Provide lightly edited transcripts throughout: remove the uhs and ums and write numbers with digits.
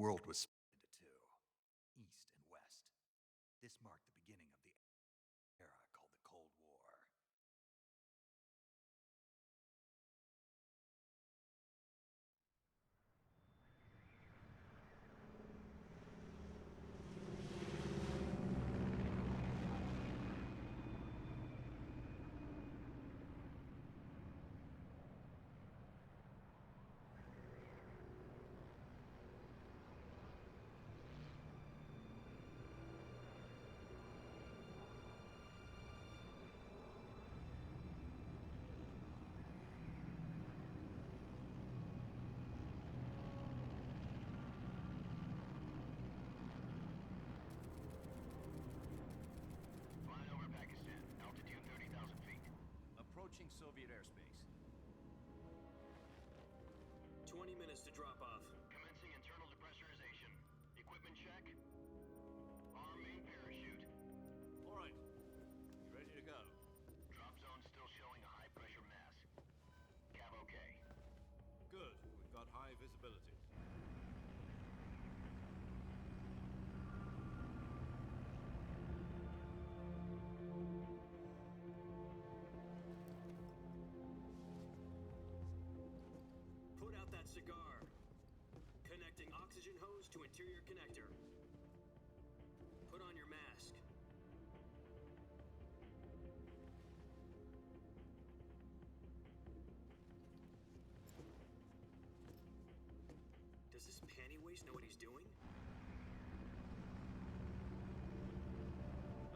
world was split into two, East and West. This marked the beginning of the era called the Cold War. Approaching Soviet airspace. 20 minutes to drop off. Commencing internal depressurization. Equipment check. Arm main parachute. All right. You ready to go? Drop zone still showing a high pressure mass. Cav okay. Good. We've got high visibility. Put out that cigar. Connecting oxygen hose to interior connector. Put on your mask. Does this panty waste know what he's doing?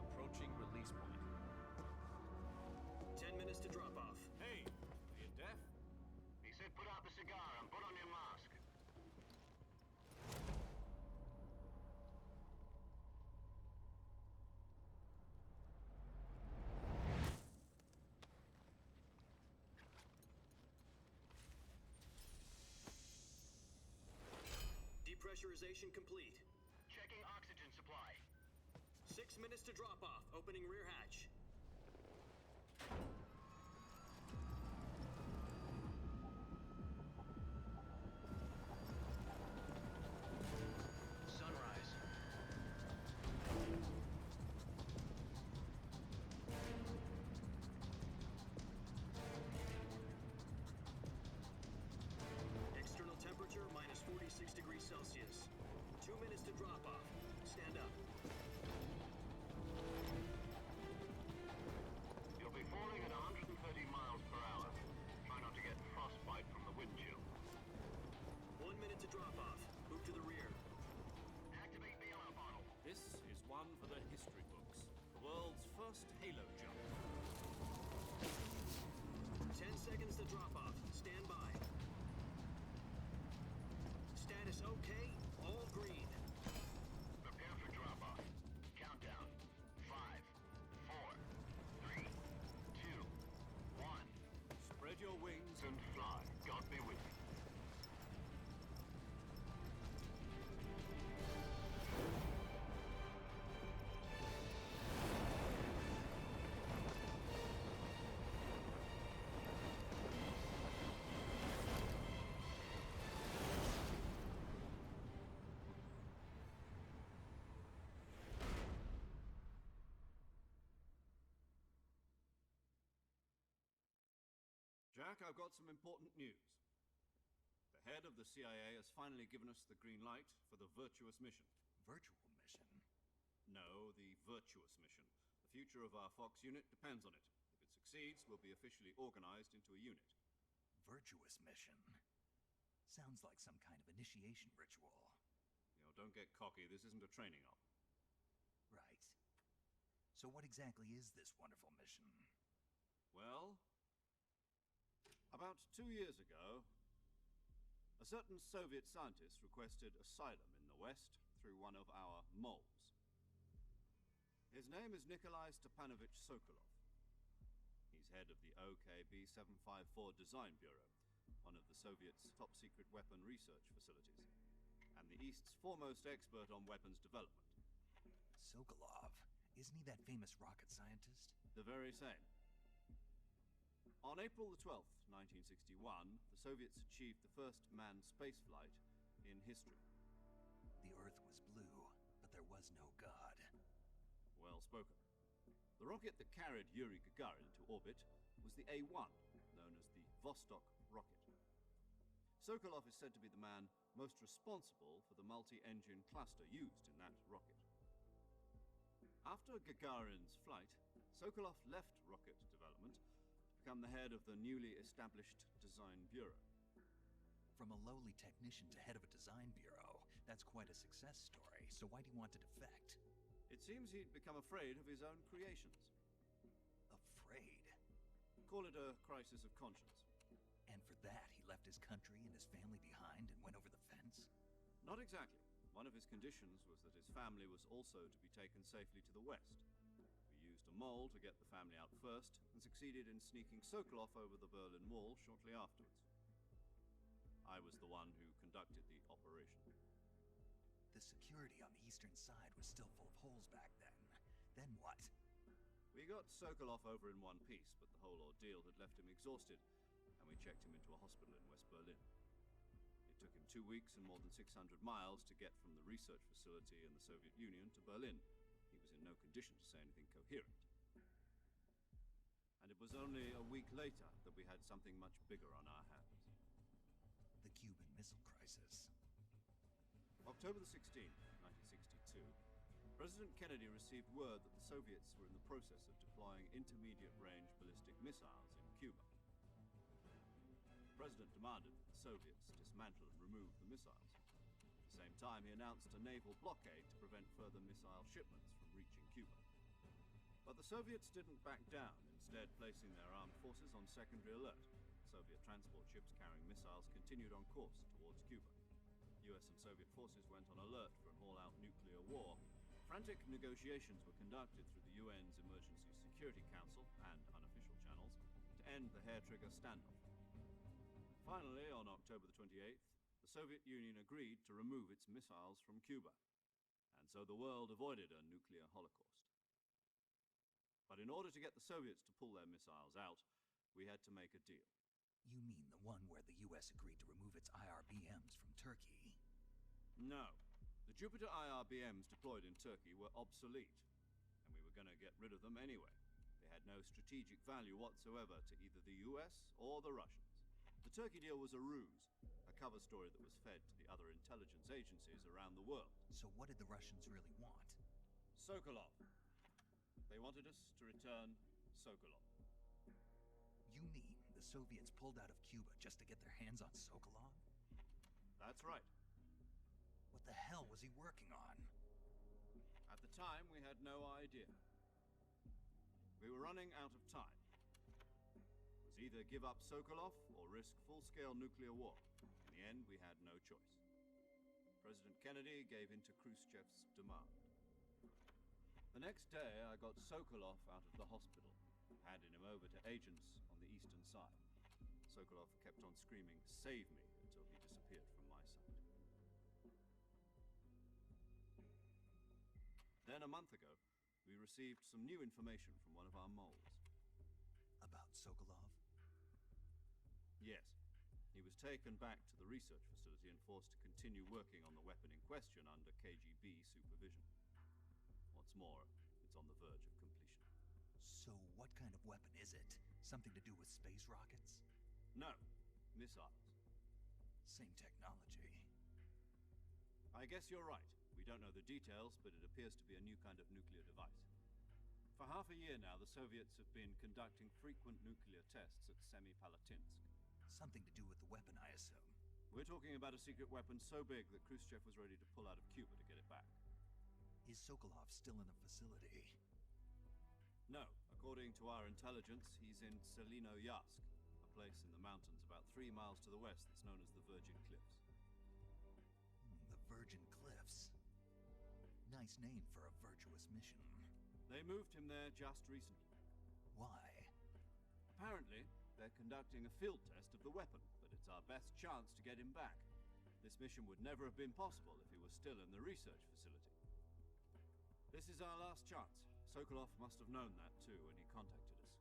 Approaching release point. 10 minutes to drop off. Hey, are you deaf? He said put out the cigar and put on your mask. Depressurization complete. Checking oxygen supply. 6 minutes to drop off. Opening rear hatch. Sunrise. External temperature minus 46 degrees Celsius. 2 minutes to drop off. Stand up. You'll be falling at 130 miles per hour. Try not to get frostbite from the wind chill. 1 minute to drop off. Move to the rear. Activate bailout bottle. This is one for the history books. The world's first halo jump. 10 seconds to drop off. Stand by. Status okay. All green. Prepare for drop off. Countdown. 5, 4, 3, 2, 1. Spread your wings And fly. God be with you. Jack, I've got some important news. The head of the CIA has finally given us the green light for the virtuous mission. Virtual mission? No, the virtuous mission. The future of our Fox unit depends on it. If it succeeds, we'll be officially organized into a unit. Virtuous mission? Sounds like some kind of initiation ritual. You know, don't get cocky. This isn't a training op. Right. So what exactly is this wonderful mission? Well, about 2 years ago, a certain Soviet scientist requested asylum in the West through one of our moles. His name is Nikolai Stepanovich Sokolov. He's head of the OKB 754 Design Bureau, one of the Soviets' top-secret weapon research facilities, and the East's foremost expert on weapons development. Sokolov? Isn't he that famous rocket scientist? The very same. On April the 12th, 1961, the Soviets achieved the first manned spaceflight in history. was no god. Well spoken. The rocket that carried Yuri Gagarin to orbit was the A-1, known as the Vostok rocket. Sokolov is said to be the man most responsible for the multi-engine cluster used in that rocket. After Gagarin's flight, Sokolov left rocket development to become the head of the newly established Design Bureau. From a lowly technician to head of a design bureau, that's quite a success story, so why'd he want to defect? It seems he'd become afraid of his own creations. Afraid? Call it a crisis of conscience. And for that, he left his country and his family behind and went over the fence? Not exactly. One of his conditions was that his family was also to be taken safely to the west. We used a mole to get the family out first, and succeeded in sneaking Sokolov over the Berlin Wall shortly afterwards. I was the one who conducted the operation. The security on the eastern side was still full of holes back then. Then what? We got Sokolov over in one piece, but the whole ordeal had left him exhausted, and we checked him into a hospital in West Berlin. It took him 2 weeks and more than 600 miles to get from the research facility in the Soviet Union to Berlin. He was in no condition to say anything coherent. And it was only a week later that we had something much bigger on our hands. The Cuban Missile Crisis. October the 16th, 1962, President Kennedy received word that the Soviets were in the process of deploying intermediate-range ballistic missiles in Cuba. The President demanded that the Soviets dismantle and remove the missiles. At the same time, he announced a naval blockade to prevent further missile shipments from reaching Cuba. But the Soviets didn't back down, instead placing their armed forces on secondary alert. Soviet transport ships carrying missiles continued on course towards Cuba. US and Soviet forces went on alert for an all-out nuclear war. Frantic negotiations were conducted through the UN's Emergency Security Council and unofficial channels to end the hair-trigger standoff. Finally, on October the 28th, the Soviet Union agreed to remove its missiles from Cuba, and so the world avoided a nuclear holocaust. But in order to get the Soviets to pull their missiles out, we had to make a deal. You mean the one where the US agreed to remove its IRBMs from Turkey? No. The Jupiter IRBMs deployed in Turkey were obsolete, and we were going to get rid of them anyway. They had no strategic value whatsoever to either the US or the Russians. The Turkey deal was a ruse, a cover story that was fed to the other intelligence agencies around the world. So what did the Russians really want? Sokolov. They wanted us to return Sokolov. You mean the Soviets pulled out of Cuba just to get their hands on Sokolov? That's right. What the hell was he working on? At the time, we had no idea. We were running out of time. It was either give up Sokolov or risk full-scale nuclear war. In the end, we had no choice. President Kennedy gave in to Khrushchev's demand. The next day, I got Sokolov out of the hospital, handed him over to agents on the eastern side. Sokolov kept on screaming, "Save me," until he disappeared from my sight. Then a month ago, we received some new information from one of our moles. About Sokolov? Yes. He was taken back to the research facility and forced to continue working on the weapon in question under KGB supervision. What's more, it's on the verge of completion. So what kind of weapon is it? Something to do with space rockets? No. Missiles. Same technology. I guess you're right. We don't know the details, but it appears to be a new kind of nuclear device. For half a year now, the Soviets have been conducting frequent nuclear tests at Semipalatinsk. Something to do with the weapon, I assume. We're talking about a secret weapon so big that Khrushchev was ready to pull out of Cuba to get it back. Is Sokolov still in the facility? No. According to our intelligence, he's in Selinoyarsk, a place in the mountains about 3 miles to the west that's known as the Virgin Cliffs. The Virgin Cliffs. Nice name for a virtuous mission. They moved him there just recently. Why? Apparently, they're conducting a field test of the weapon, but it's our best chance to get him back. This mission would never have been possible if he was still in the research facility. This is our last chance. Sokolov must have known that too when he contacted us.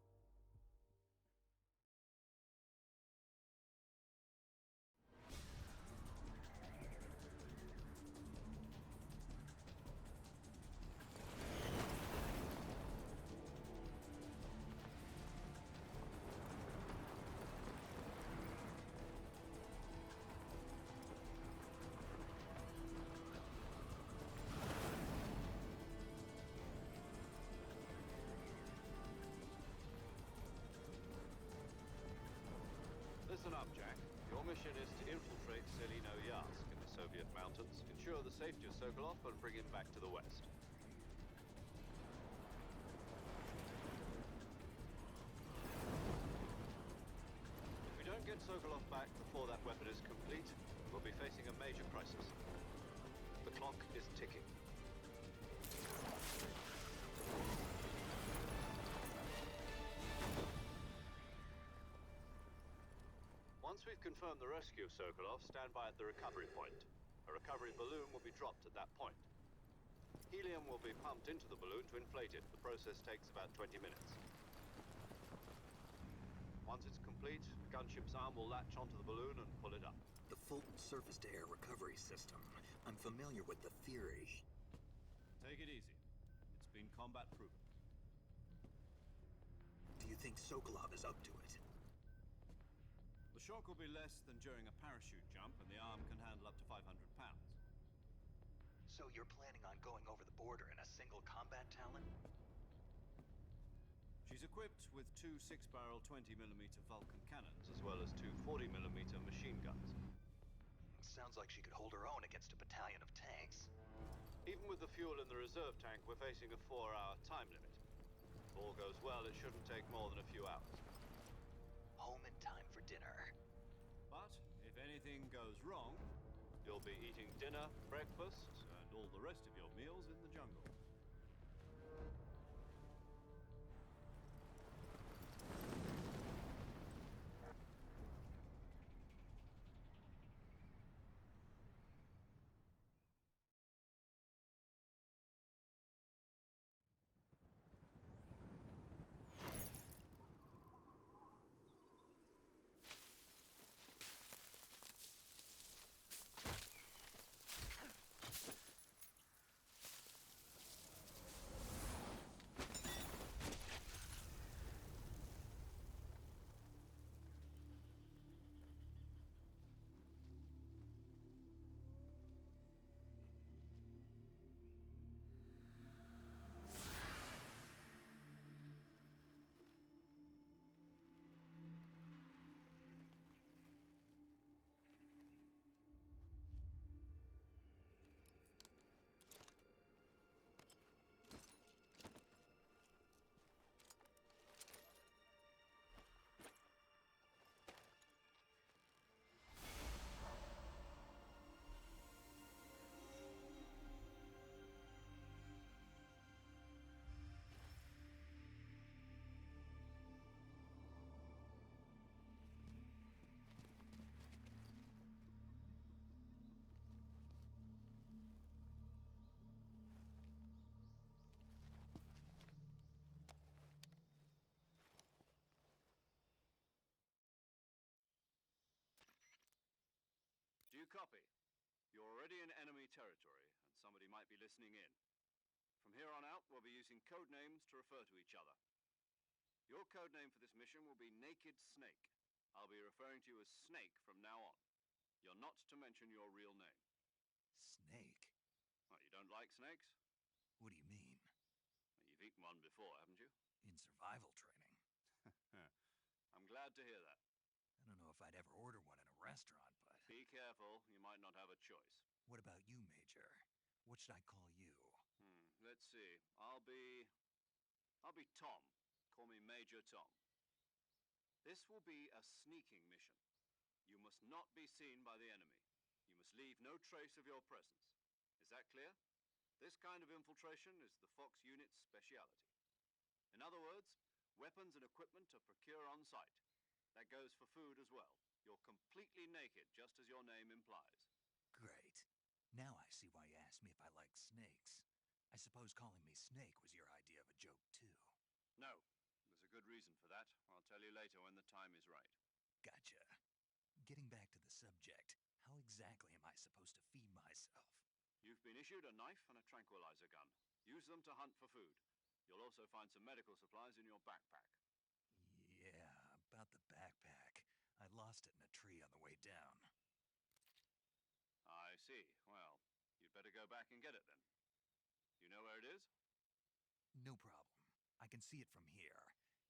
mission is to infiltrate Selino Yask in the Soviet mountains, ensure the safety of Sokolov, and bring him back to the West. If we don't get Sokolov back before that weapon is complete, we'll be facing a major crisis. The clock is ticking. Once we've confirmed the rescue of Sokolov, stand by at the recovery point. A recovery balloon will be dropped at that point. Helium will be pumped into the balloon to inflate it. The process takes about 20 minutes. Once it's complete, the gunship's arm will latch onto the balloon and pull it up. The Fulton surface-to-air recovery system. I'm familiar with the theory. Take it easy. It's been combat-proven. Do you think Sokolov is up to it? The shock will be less than during a parachute jump, and the arm can handle up to 500 pounds. So you're planning on going over the border in a single combat Talon? She's equipped with two 6-barrel 20mm Vulcan cannons, as well as two 40mm machine guns. Sounds like she could hold her own against a battalion of tanks. Even with the fuel in the reserve tank, we're facing a 4-hour time limit. If all goes well, it shouldn't take more than a few hours. Home in time for dinner. But if anything goes wrong, you'll be eating dinner, breakfast, and all the rest of your meals in the jungle. Do you copy? You're already in enemy territory, and somebody might be listening in. From here on out, we'll be using code names to refer to each other. Your code name for this mission will be Naked Snake. I'll be referring to you as Snake from now on. You're not to mention your real name. Snake? What, you don't like snakes? What do you mean? You've eaten one before, haven't you? In survival training. I'm glad to hear that. I don't know if I'd ever order one in a restaurant, but... Be careful, you might not have a choice. What about you, Major? What should I call you? Let's see. I'll be Tom. Call me Major Tom. This will be a sneaking mission. You must not be seen by the enemy. You must leave no trace of your presence. Is that clear? This kind of infiltration is the Fox unit's speciality. In other words, weapons and equipment are procured on site. That goes for food as well. You're completely naked, just as your name implies. Great. Now I see why you asked me if I like snakes. I suppose calling me Snake was your idea of a joke, too. No, there's a good reason for that. I'll tell you later when the time is right. Gotcha. Getting back to the subject, how exactly am I supposed to feed myself? You've been issued a knife and a tranquilizer gun. Use them to hunt for food. You'll also find some medical supplies in your backpack. Yeah, about the backpack. I lost it in a tree on the way down. I see. Well, you'd better go back and get it then. You know where it is? No problem. I can see it from here.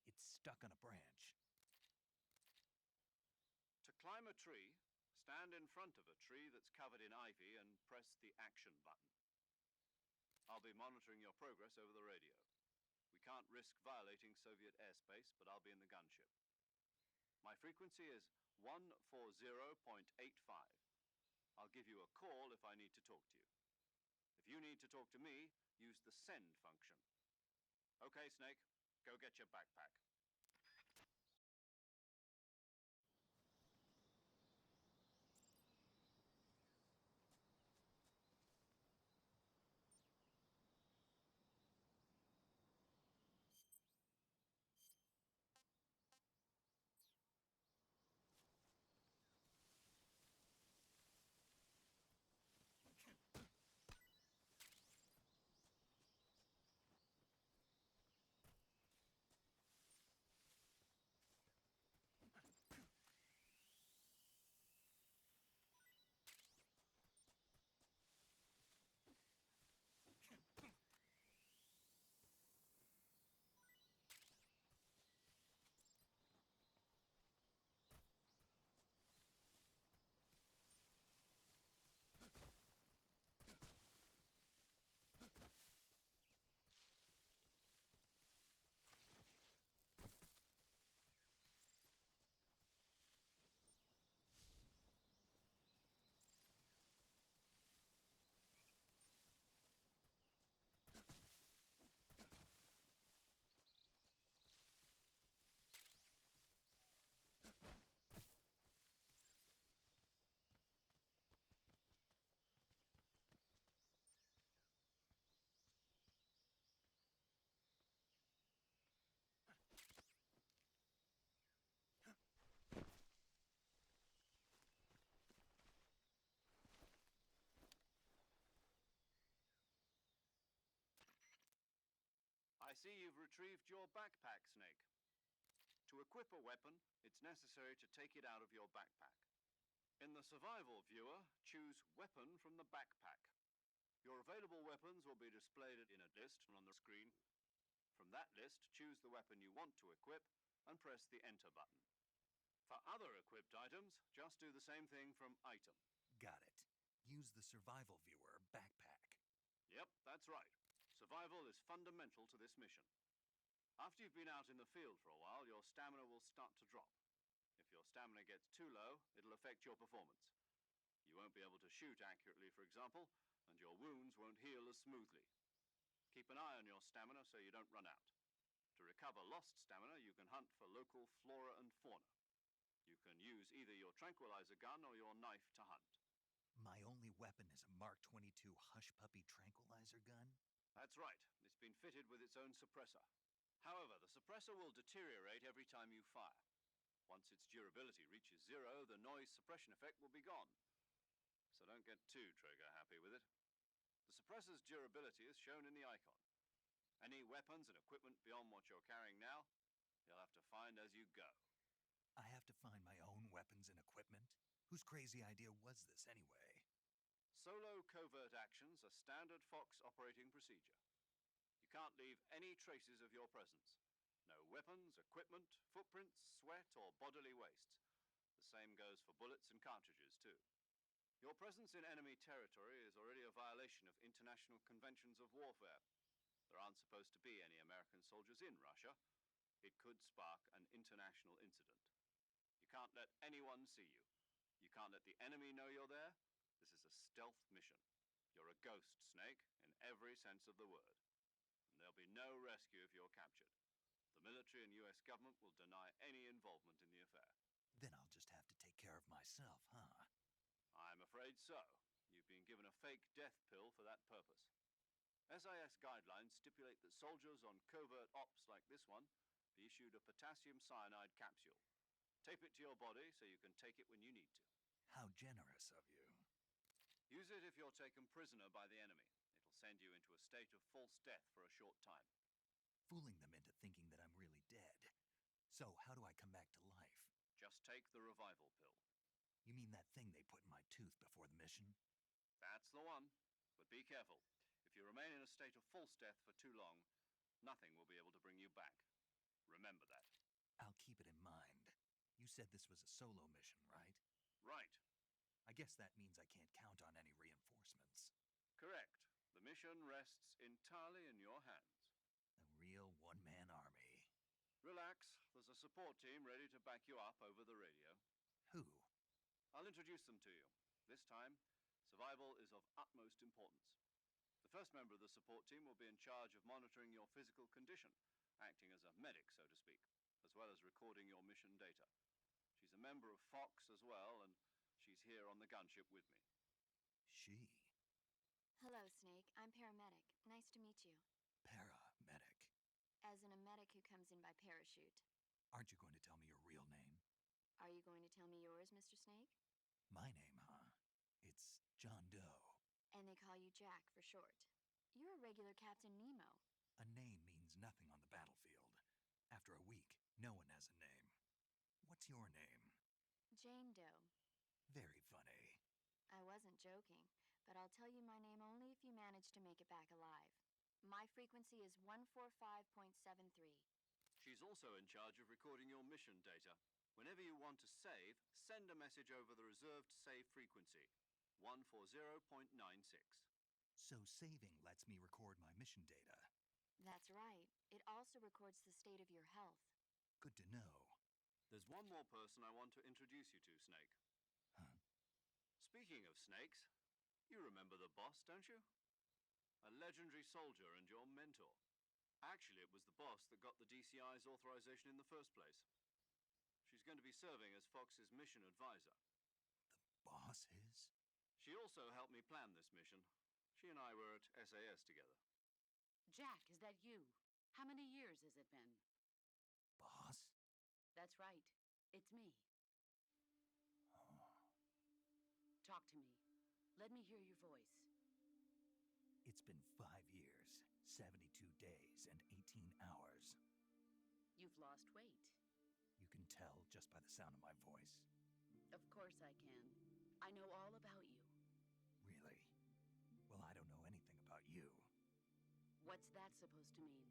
It's stuck on a branch. To climb a tree, Stand in front of a tree that's covered in ivy and press the action button. I'll be monitoring your progress over the radio. We can't risk violating Soviet airspace, but I'll be in the gunship. My frequency is 140.85. I'll give you a call if I need to talk to you. If you need to talk to me, use the send function. Okay, Snake, go get your backpack. I see you've retrieved your backpack, Snake. To equip a weapon, it's necessary to take it out of your backpack. In the survival viewer, choose Weapon from the backpack. Your available weapons will be displayed in a list on the screen. From that list, choose the weapon you want to equip and press the Enter button. For other equipped items, just do the same thing from Item. Got it. Use the survival viewer backpack. Yep, that's right. Survival is fundamental to this mission. After you've been out in the field for a while, your stamina will start to drop. If your stamina gets too low, it'll affect your performance. You won't be able to shoot accurately, for example, and your wounds won't heal as smoothly. Keep an eye on your stamina so you don't run out. To recover lost stamina, you can hunt for local flora and fauna. You can use either your tranquilizer gun or your knife to hunt. My only weapon is a Mark 22 Hush Puppy tranquilizer gun? That's right. It's been fitted with its own suppressor. However, the suppressor will deteriorate every time you fire. Once its durability reaches 0, the noise suppression effect will be gone. So don't get too trigger happy with it. The suppressor's durability is shown in the icon. Any weapons and equipment beyond what you're carrying now, you'll have to find as you go. I have to find my own weapons and equipment? Whose crazy idea was this anyway? Solo covert actions are standard Fox operating procedure. You can't leave any traces of your presence. No weapons, equipment, footprints, sweat, or bodily waste. The same goes for bullets and cartridges, too. Your presence in enemy territory is already a violation of international conventions of warfare. There aren't supposed to be any American soldiers in Russia. It could spark an international incident. You can't let anyone see you. You can't let the enemy know you're there. This is a stealth mission. You're a ghost, Snake, in every sense of the word. And there'll be no rescue if you're captured. The military and US government will deny any involvement in the affair. Then I'll just have to take care of myself, huh? I'm afraid so. You've been given a fake death pill for that purpose. SIS guidelines stipulate that soldiers on covert ops like this one be issued a potassium cyanide capsule. Tape it to your body so you can take it when you need to. How generous of you. Use it if you're taken prisoner by the enemy. It'll send you into a state of false death for a short time. Fooling them into thinking that I'm really dead. So how do I come back to life? Just take the revival pill. You mean that thing they put in my tooth before the mission? That's the one. But be careful. If you remain in a state of false death for too long, nothing will be able to bring you back. Remember that. I'll keep it in mind. You said this was a solo mission, right? Right. I guess that means I can't count on any reinforcements. Correct. The mission rests entirely in your hands. A real one-man army. Relax, there's a support team ready to back you up over the radio. Who? I'll introduce them to you. This time, survival is of utmost importance. The first member of the support team will be in charge of monitoring your physical condition, acting as a medic, so to speak, as well as recording your mission data. She's a member of Fox as well, and she's here on the gunship with me. She? Hello, Snake. I'm paramedic. Nice to meet you. Paramedic. As in a medic who comes in by parachute. Aren't you going to tell me your real name? Are you going to tell me yours, Mr. Snake? My name, huh? It's John Doe. And they call you Jack for short. You're a regular Captain Nemo. A name means nothing on the battlefield. After a week, no one has a name. What's your name? Jane Doe. Very funny. I wasn't joking, but I'll tell you my name only if you manage to make it back alive. My frequency is 145.73. She's also in charge of recording your mission data. Whenever you want to save, send a message over the reserved save frequency, 140.96. So saving lets me record my mission data. That's right. It also records the state of your health. Good to know. There's one more person I want to introduce you to, Snake. Huh? Speaking of snakes, you remember the boss, don't you? A legendary soldier and your mentor. Actually, it was the boss that got the DCI's authorization in the first place. She's going to be serving as Fox's mission advisor. The boss is? She also helped me plan this mission. She and I were at SAS together. Jack, is that you? How many years has it been? Boss? That's right. It's me. Oh. Talk to me. Let me hear your voice. It's been 5 years, 72 days, and 18 hours. You've lost weight. You can tell just by the sound of my voice. Of course I can. I know all about you. Really? Well, I don't know anything about you. What's that supposed to mean?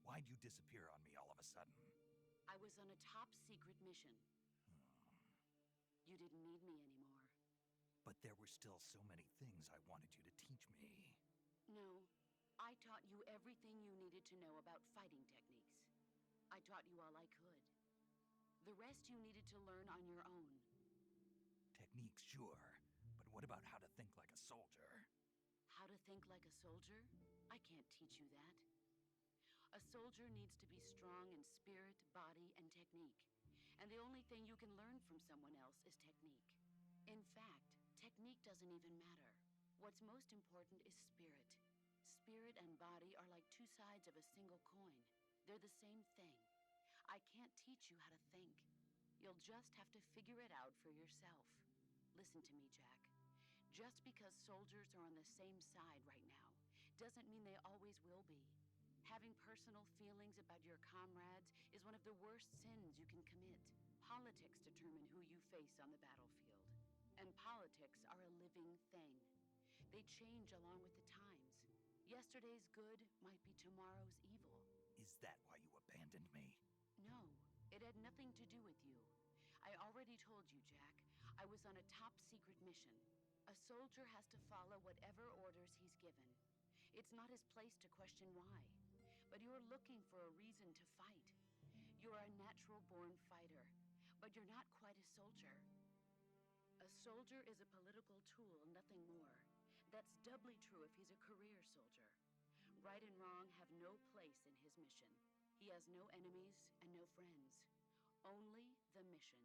Why'd you disappear on me all of a sudden? I was on a top secret mission. You didn't need me anymore. But there were still so many things I wanted you to teach me. No, I taught you everything you needed to know about fighting techniques. I taught you all I could. The rest you needed to learn on your own. Techniques, sure. But what about how to think like a soldier? How to think like a soldier? I can't teach you that. A soldier needs to be strong in spirit, body, and technique. And the only thing you can learn from someone else is technique. In fact, technique doesn't even matter. What's most important is spirit. Spirit and body are like two sides of a single coin. They're the same thing. I can't teach you how to think. You'll just have to figure it out for yourself. Listen to me, Jack. Just because soldiers are on the same side right now doesn't mean they always will be. Having personal feelings about your comrades is one of the worst sins you can commit. Politics determine who you face on the battlefield. And politics are a living thing. They change along with the times. Yesterday's good might be tomorrow's evil. Is that why you abandoned me? No, it had nothing to do with you. I already told you, Jack. I was on a top secret mission. A soldier has to follow whatever orders he's given. It's not his place to question why. But you're looking for a reason to fight. You're a natural-born fighter, but you're not quite a soldier. A soldier is a political tool, nothing more. That's doubly true if he's a career soldier. Right and wrong have no place in his mission. He has no enemies and no friends. Only the mission.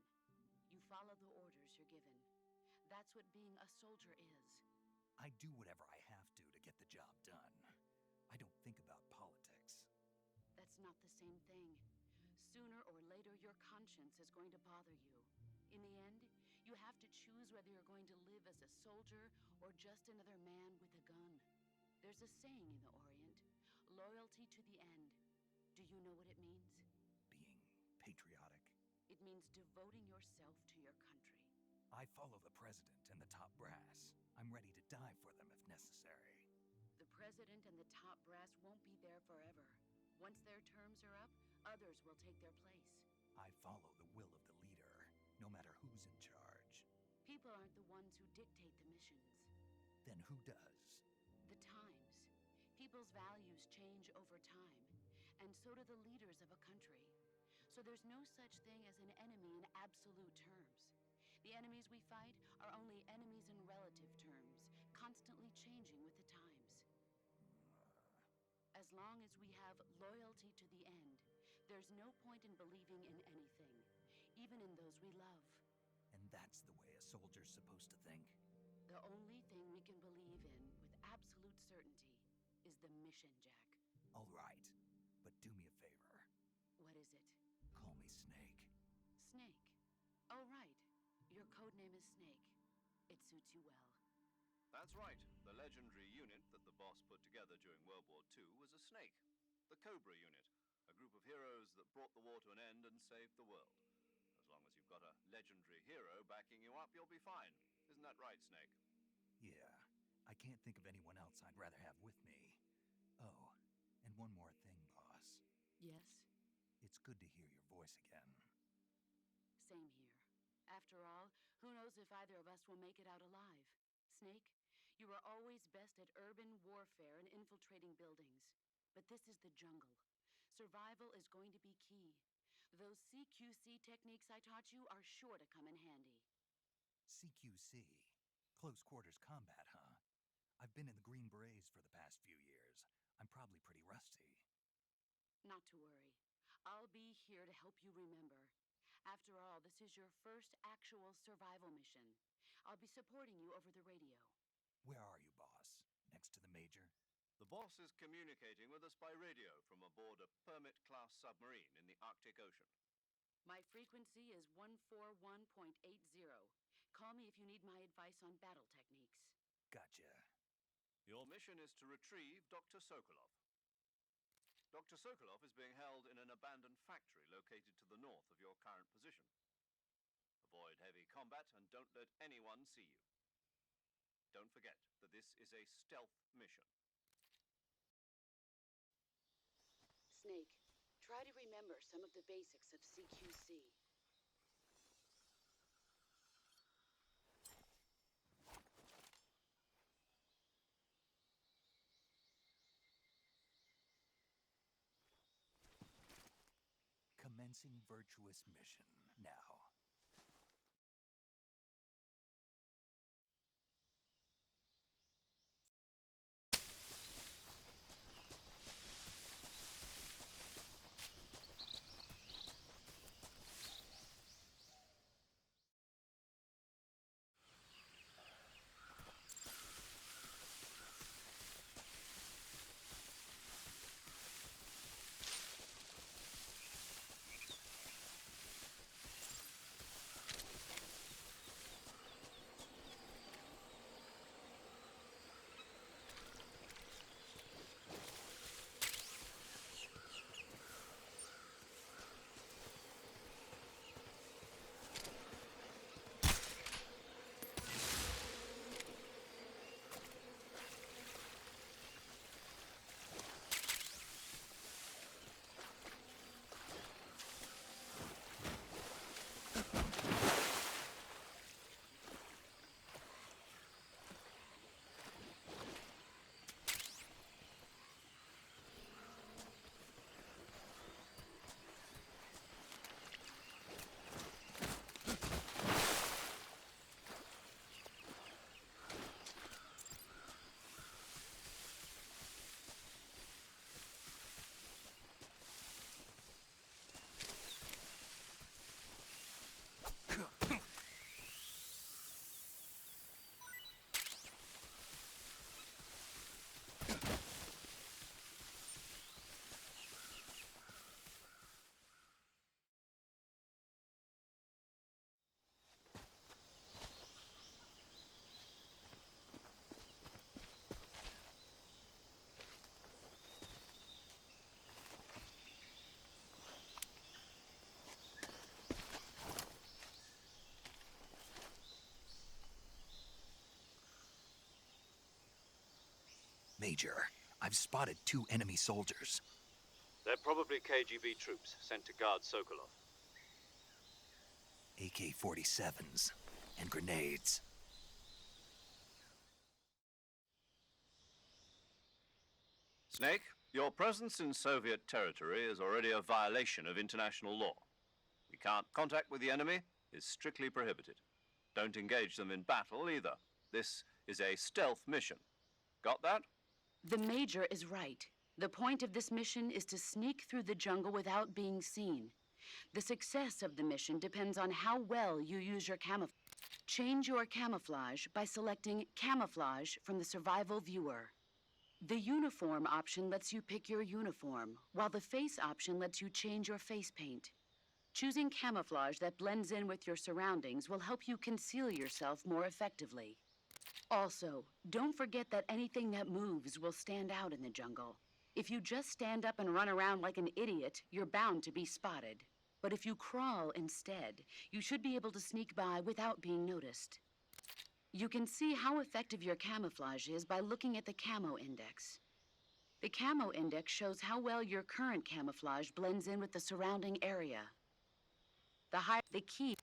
You follow the orders you're given. That's what being a soldier is. I do whatever I have to get the job done. I don't think about politics. That's not the same thing. Sooner or later, your conscience is going to bother you. In the end, you have to choose whether you're going to live as a soldier or just another man with a gun. There's a saying in the Orient, loyalty to the end. Do you know what it means? Being patriotic. It means devoting yourself to your country. I follow the president and the top brass. I'm ready to die for them if necessary. The president and the top brass won't be there forever. Once their terms are up, others will take their place. I follow the will of the leader, no matter who's in charge. People aren't the ones who dictate the missions. Then who does? The times. People's values change over time, and so do the leaders of a country. So there's no such thing as an enemy in absolute terms. The enemies we fight are only enemies in relative terms, constantly changing with the times. As long as we have loyalty to the end, there's no point in believing in anything, even in those we love. And that's the way a soldier's supposed to think? The only thing we can believe in with absolute certainty is the mission, Jack. All right, but do me a favor. What is it? Call me Snake. Snake. Oh, right. Your code name is Snake. It suits you well. That's right. The legendary unit that the boss put together during World War II was a snake. The Cobra unit. A group of heroes that brought the war to an end and saved the world. As long as you've got a legendary hero backing you up, you'll be fine. Isn't that right, Snake? Yeah, I can't think of anyone else I'd rather have with me. Oh, and one more thing, boss. Yes? It's good to hear your voice again. Same here. After all, who knows if either of us will make it out alive? Snake, you were always best at urban warfare and infiltrating buildings. But this is the jungle. Survival is going to be key. Those CQC techniques I taught you are sure to come in handy. CQC? Close quarters combat, huh? I've been in the Green Berets for the past few years. I'm probably pretty rusty. Not to worry. I'll be here to help you remember. After all, this is your first actual survival mission. I'll be supporting you over the radio. Where are you, boss? Next to the Major? The boss is communicating with us by radio from aboard a Permit-class submarine in the Arctic Ocean. My frequency is 141.80. Call me if you need my advice on battle techniques. Gotcha. Your mission is to retrieve Dr. Sokolov. Dr. Sokolov is being held in an abandoned factory located to the north of your current position. Avoid heavy combat and don't let anyone see you. Don't forget that this is a stealth mission. Snake, try to remember some of the basics of CQC. Commencing virtuous mission now. Major, I've spotted 2 enemy soldiers. They're probably KGB troops sent to guard Sokolov. AK-47s. and grenades. Snake, your presence in Soviet territory is already a violation of international law. You can't contact with the enemy is strictly prohibited. Don't engage them in battle either. This is a stealth mission. Got that? The Major is right. The point of this mission is to sneak through the jungle without being seen. The success of the mission depends on how well you use your camouflage. Change your camouflage by selecting Camouflage from the Survival Viewer. The Uniform option lets you pick your uniform, while the Face option lets you change your face paint. Choosing camouflage that blends in with your surroundings will help you conceal yourself more effectively. Also, don't forget that anything that moves will stand out in the jungle. If you just stand up and run around like an idiot, you're bound to be spotted. But if you crawl instead, you should be able to sneak by without being noticed. You can see how effective your camouflage is by looking at the Camo Index. The Camo Index shows how well your current camouflage blends in with the surrounding area. The key.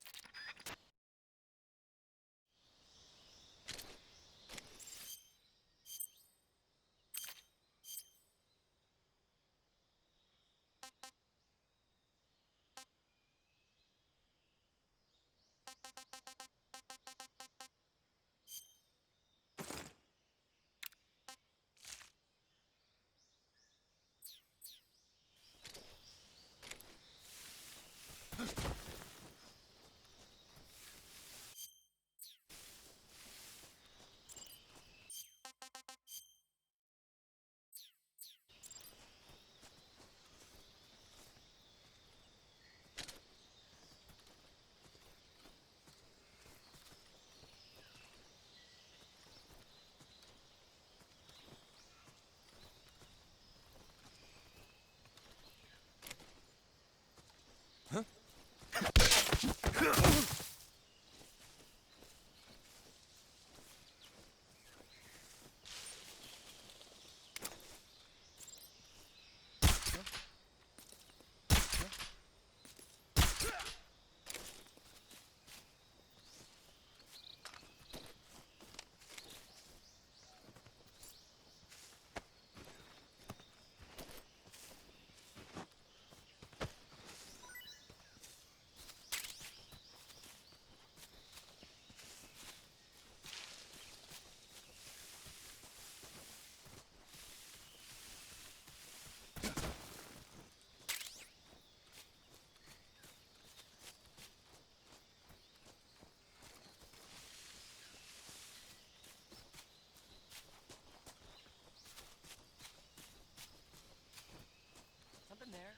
Something there.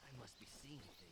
I must be seeing things.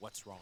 What's wrong?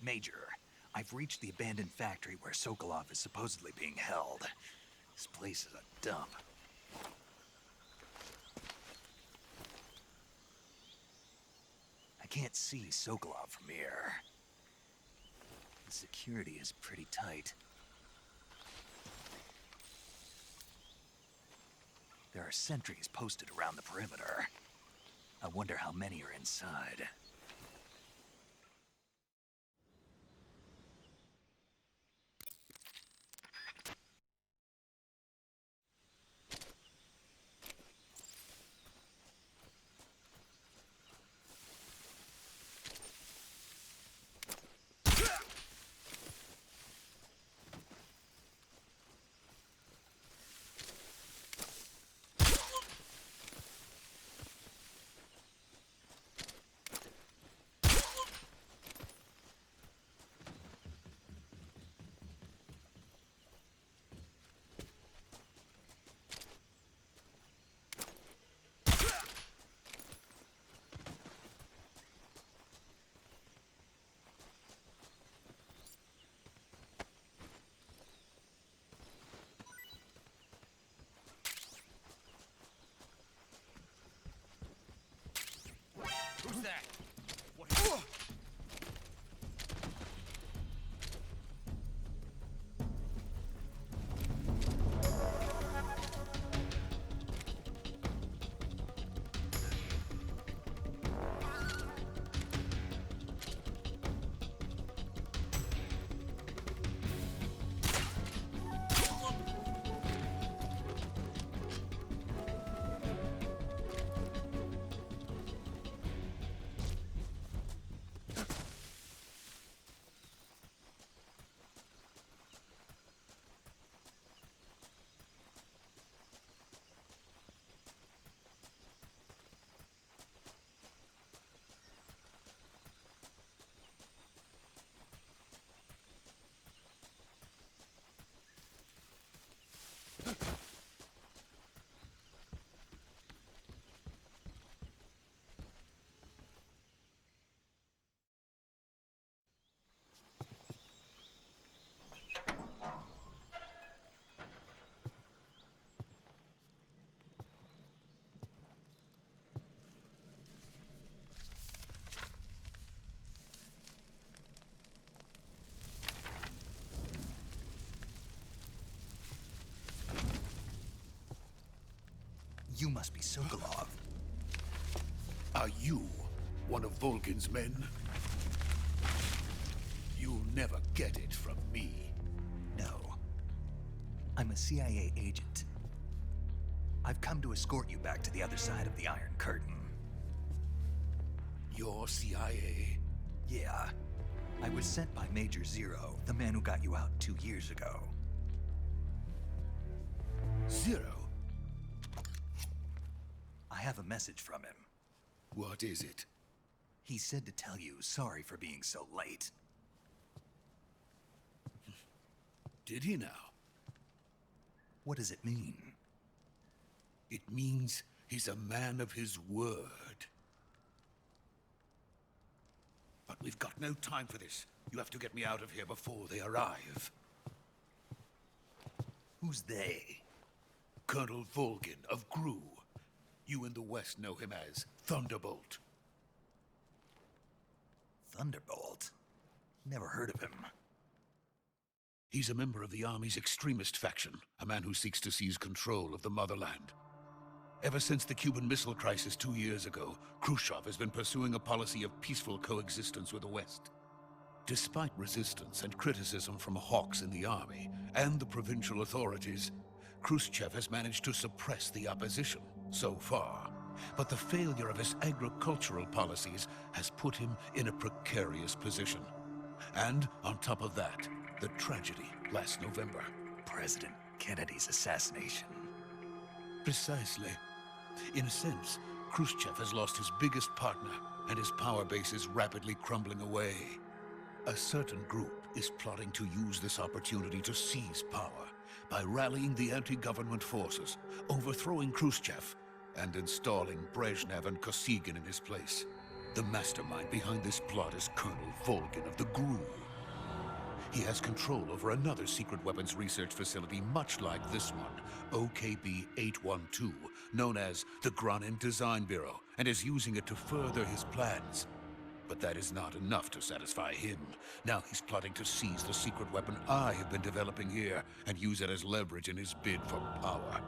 Major, I've reached the abandoned factory where Sokolov is supposedly being held. This place is a dump. I can't see Sokolov from here. The security is pretty tight. There are sentries posted around the perimeter. I wonder how many are inside. Who's that? What? You must be Sokolov. Are you one of Volgin's men? You'll never get it from me. No. I'm a CIA agent. I've come to escort you back to the other side of the Iron Curtain. You're CIA? Yeah. I was sent by Major Zero, the man who got you out 2 years ago. Zero? I have a message from him. What is it? He said to tell you sorry for being so late. Did he now? What does it mean? It means he's a man of his word. But we've got no time for this. You have to get me out of here before they arrive. Who's they? Colonel Volgin of Gru. You in the West know him as Thunderbolt. Thunderbolt? Never heard of him. He's a member of the Army's extremist faction, a man who seeks to seize control of the motherland. Ever since the Cuban Missile Crisis 2 years ago, Khrushchev has been pursuing a policy of peaceful coexistence with the West. Despite resistance and criticism from hawks in the Army and the provincial authorities, Khrushchev has managed to suppress the opposition so far. But the failure of his agricultural policies has put him in a precarious position. And on top of that, the tragedy last November. President Kennedy's assassination. Precisely. In a sense, Khrushchev has lost his biggest partner, and his power base is rapidly crumbling away. A certain group is plotting to use this opportunity to seize power by rallying the anti-government forces, overthrowing Khrushchev, and installing Brezhnev and Kosygin in his place. The mastermind behind this plot is Colonel Volgin of the Gruul. He has control over another secret weapons research facility much like this one, OKB-812, known as the Granin Design Bureau, and is using it to further his plans. But that is not enough to satisfy him. Now he's plotting to seize the secret weapon I have been developing here and use it as leverage in his bid for power.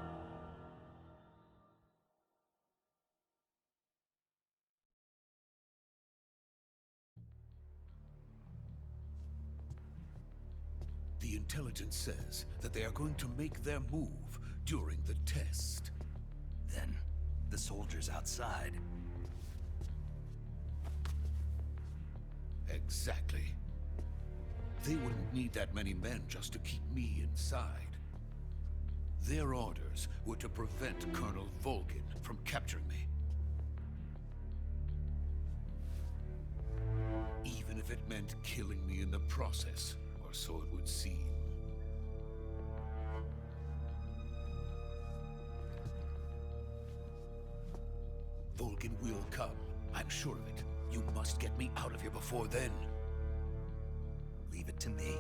The intelligence says that they are going to make their move during the test. Then, the soldiers outside. Exactly. They wouldn't need that many men just to keep me inside. Their orders were to prevent Colonel Volgin from capturing me. Even if it meant killing me in the process, or so it would seem. Volgin will come. I'm sure of it. You must get me out of here before then. Leave it to me.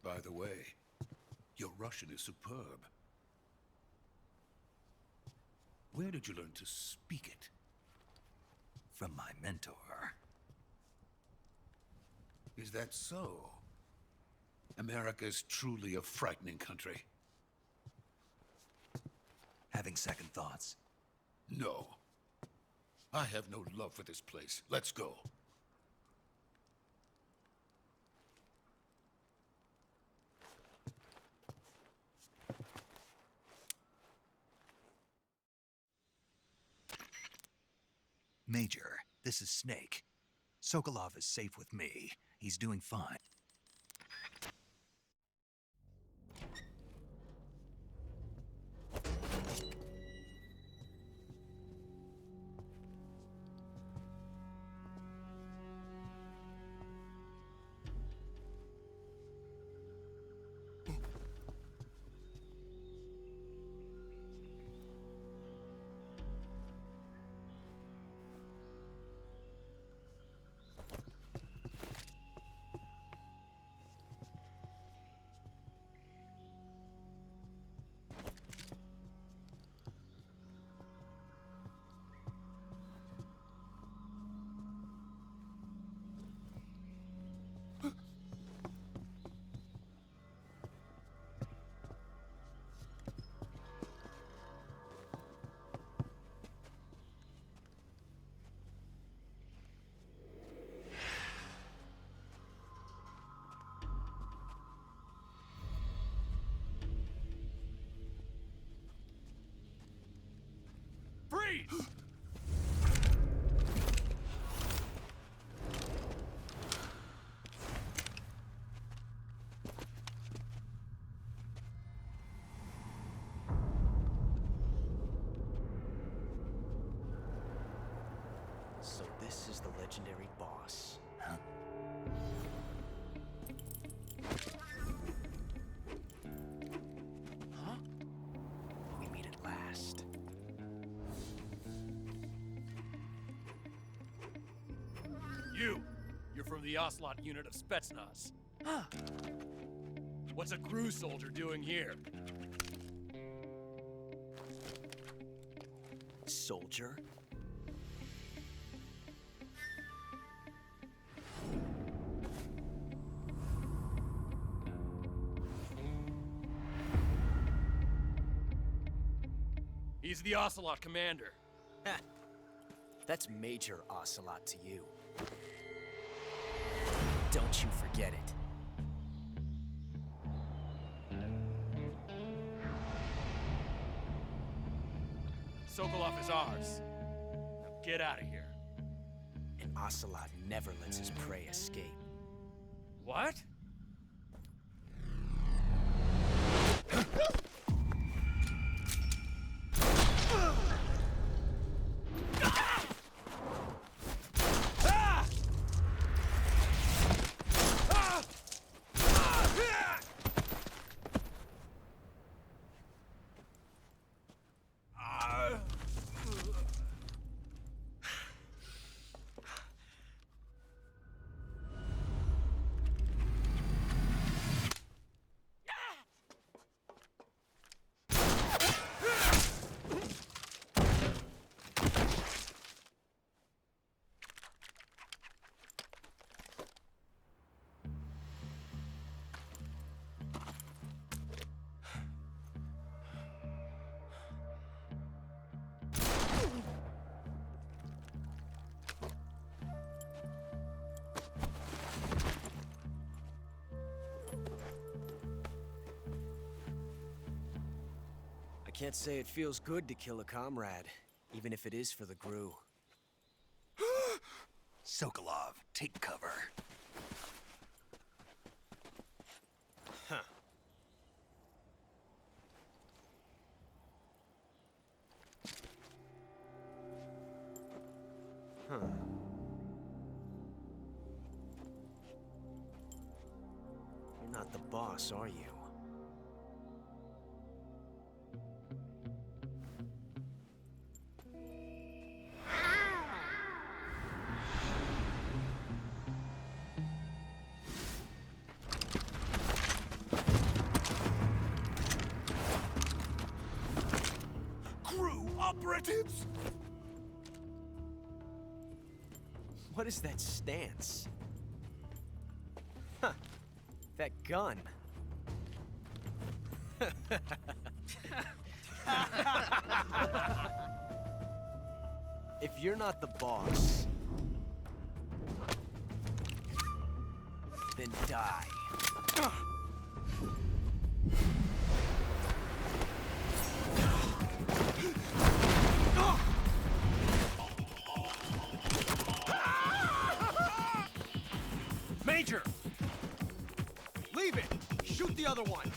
By the way, your Russian is superb. Where did you learn to speak it? From my mentor. Is that so? America is truly a frightening country. Having second thoughts? No. I have no love for this place. Let's go. Major, this is Snake. Sokolov is safe with me. He's doing fine. Freeze! So this is the legendary boss. Huh? Huh? We meet at last. You're from the Ocelot unit of Spetsnaz. Huh. What's a crew soldier doing here? Soldier? He's the Ocelot commander. Heh. That's Major Ocelot to you. Don't you forget it. Sokolov is ours. Now get out of here. And Ocelot never lets his prey escape. What? Can't say it feels good to kill a comrade, even if it is for the Gru. Sokolov, take cover. Huh. Huh. You're not the boss, are you? Crew operatives! What is that stance? Huh. That gun. If you're not the boss, then die. Major! Leave it! Shoot the other one!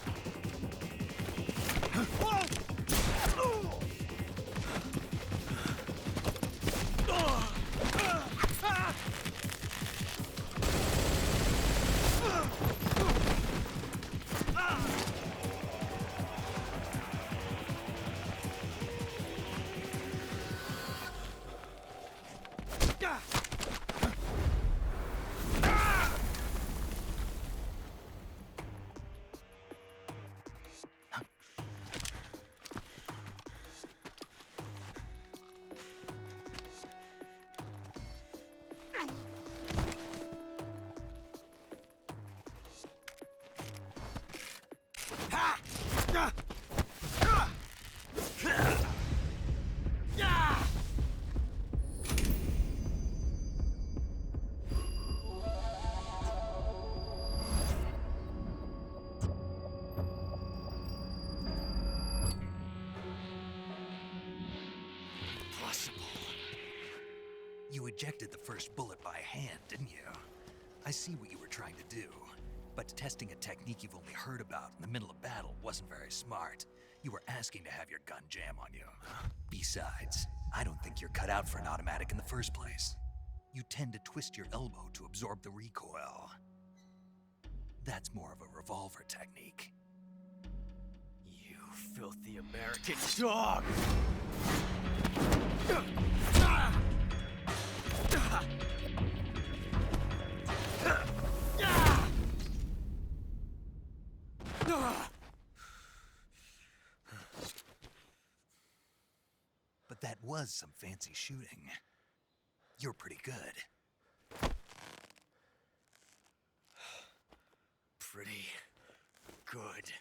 You ejected the first bullet by hand, didn't you? I see what you were trying to do. But testing a technique you've only heard about in the middle of battle wasn't very smart. You were asking to have your gun jam on you. Besides, I don't think you're cut out for an automatic in the first place. You tend to twist your elbow to absorb the recoil. That's more of a revolver technique. You filthy American dog! But that was some fancy shooting. You're pretty good. Pretty good.